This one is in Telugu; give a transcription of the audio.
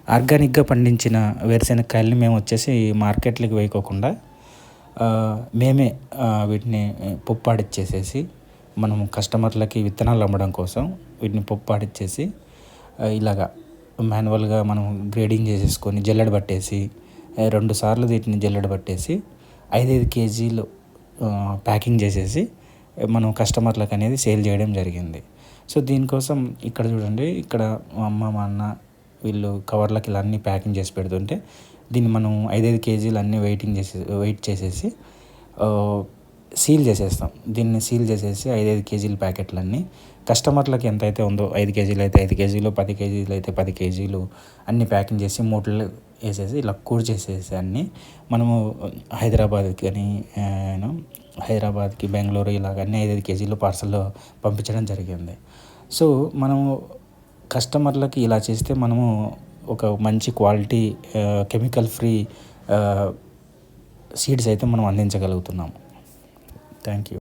ఆర్గానిక్గా పండించిన వేరుశెనక్కాయలని మేము వచ్చేసి మార్కెట్లకి వేయకోకుండా మేమే వీటిని పుప్పాడిచ్చేసేసి మనం కస్టమర్లకి విత్తనాలు అమ్మడం కోసం వీటిని పుప్పాడిచ్చేసి ఇలాగా మాన్యువల్గా మనం గ్రేడింగ్ చేసేసుకొని జల్లెడ పట్టేసి 2 సార్లు వీటిని జల్లెడ పట్టేసి 5 కేజీలు ప్యాకింగ్ చేసేసి మనం కస్టమర్లకు అనేది సేల్ చేయడం జరిగింది. సో దీనికోసం ఇక్కడ చూడండి, ఇక్కడ మా అమ్మ మా అన్న వీళ్ళు కవర్లకి ఇలా అన్నీ ప్యాకింగ్ చేసి పెడుతుంటే దీన్ని మనం 5 కేజీలు అన్నీ వెయిట్ చేసేసి సీల్ చేసేస్తాం. దీన్ని సీల్ చేసేసి 5 కేజీల ప్యాకెట్లన్నీ కస్టమర్లకు ఎంత అయితే ఉందో 5 కేజీలు అయితే 5 కేజీలు, 10 కేజీలు అయితే 10 కేజీలు అన్నీ ప్యాకింగ్ చేసి మూటలు వేసేసి ఇలా కూర్చేసేసి అన్నీ మనము హైదరాబాద్కి కానీ హైదరాబాద్కి, బెంగళూరు ఇలాగ అన్నీ 5 కేజీలు పార్సల్లో పంపించడం జరిగింది. సో మనము కస్టమర్లకి ఇలా చేస్తే మనము ఒక మంచి క్వాలిటీ కెమికల్ ఫ్రీ సీడ్స్ అయితే మనం అందించగలుగుతున్నాము. Thank you.